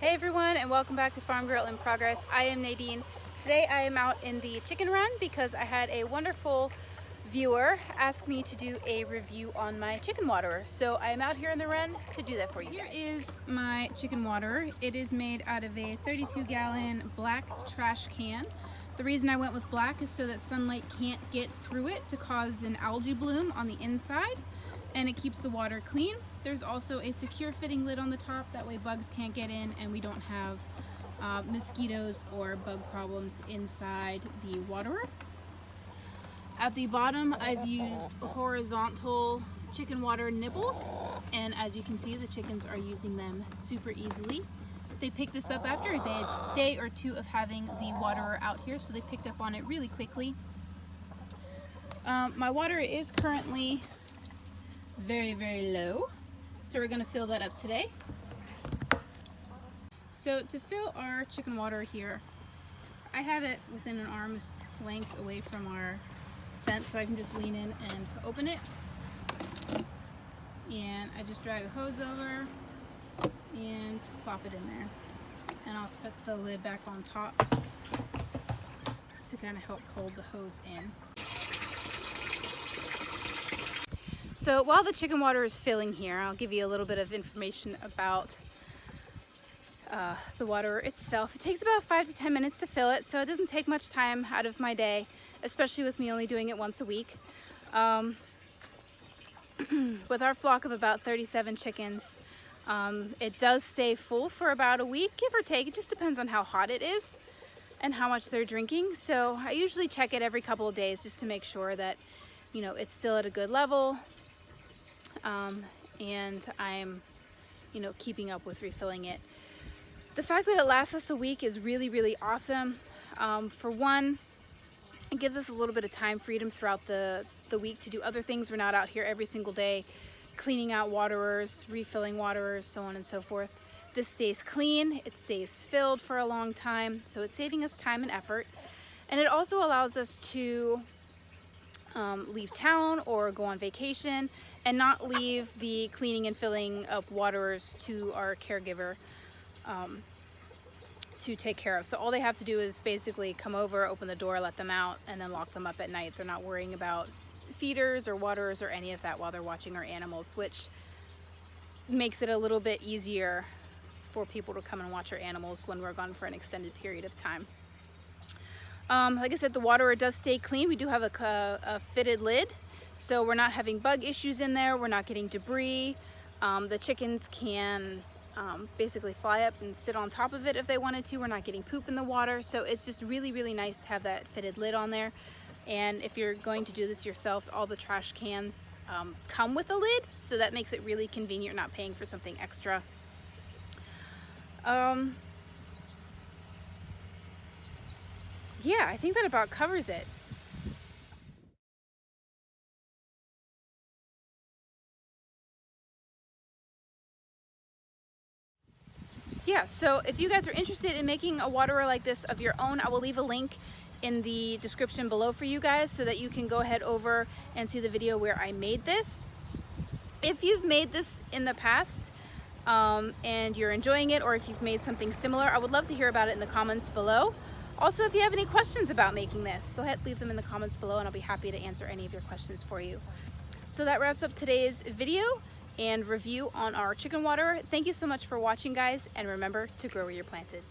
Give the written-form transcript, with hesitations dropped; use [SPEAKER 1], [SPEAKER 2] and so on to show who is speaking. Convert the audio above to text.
[SPEAKER 1] Hey everyone, and welcome back to Farm Girl in Progress. I am Nadine. Today I am out in the chicken run because I had a wonderful viewer ask me to do a review on my chicken waterer. So I am out here in the run to do that for you. Here is my chicken waterer. It is made out of a 32-gallon black trash can. The reason I went with black is so that sunlight can't get through it to cause an algae bloom on the inside, and it keeps the water clean. There's also a secure fitting lid on the top, that way bugs can't get in and we don't have mosquitoes or bug problems inside the waterer. At the bottom I've used horizontal chicken water nibbles, and as you can see the chickens are using them super easily. They picked this up after a day or two of having the waterer out here, so they picked up on it really quickly. My water is currently very low, so we're going to fill that up today. So to fill our chicken water here, I have it within an arm's length away from our fence, so I can just lean in and open it, and I just drag a hose over and plop it in there, and I'll set the lid back on top to kind of help hold the hose in. So while the chicken water is filling here, I'll give you a little bit of information about the water itself. It takes about 5 to 10 minutes to fill it, so it doesn't take much time out of my day, especially with me only doing it once a week. With our flock of about 37 chickens, it does stay full for about a week, give or take. It just depends on how hot it is and how much they're drinking. So I usually check it every couple of days just to make sure that, you know, it's still at a good level. And I'm, keeping up with refilling it. The fact that it lasts us a week is really awesome. For one, it gives us a little bit of time freedom throughout the week to do other things. We're not out here every single day cleaning out waterers, refilling waterers, so on and so forth. This stays clean, it stays filled for a long time, so it's saving us time and effort. And it also allows us to leave town or go on vacation and not leave the cleaning and filling up waterers to our caregiver to take care of. So all they have to do is basically come over, open the door, let them out, and then lock them up at night. They're not worrying about feeders or waterers or any of that while they're watching our animals, which makes it a little bit easier for people to come and watch our animals when we're gone for an extended period of time. Like I said, the waterer does stay clean. We do have a fitted lid, so we're not having bug issues in there. We're not getting debris. The chickens can basically fly up and sit on top of it if they wanted to. We're not getting poop in the water, so it's just really nice to have that fitted lid on there. And if you're going to do this yourself, all the trash cans come with a lid, so that makes it really convenient. You're not paying for something extra. Yeah, I think that about covers it. Yeah, so if you guys are interested in making a waterer like this of your own, I will leave a link in the description below for you guys so that you can go ahead over and see the video where I made this. If you've made this in the past and you're enjoying it, or if you've made something similar, I would love to hear about it in the comments below. Also, if you have any questions about making this, go ahead, leave them in the comments below, and I'll be happy to answer any of your questions for you. So that wraps up today's video and review on our chicken waterer. Thank you so much for watching, guys, and remember to grow where you're planted.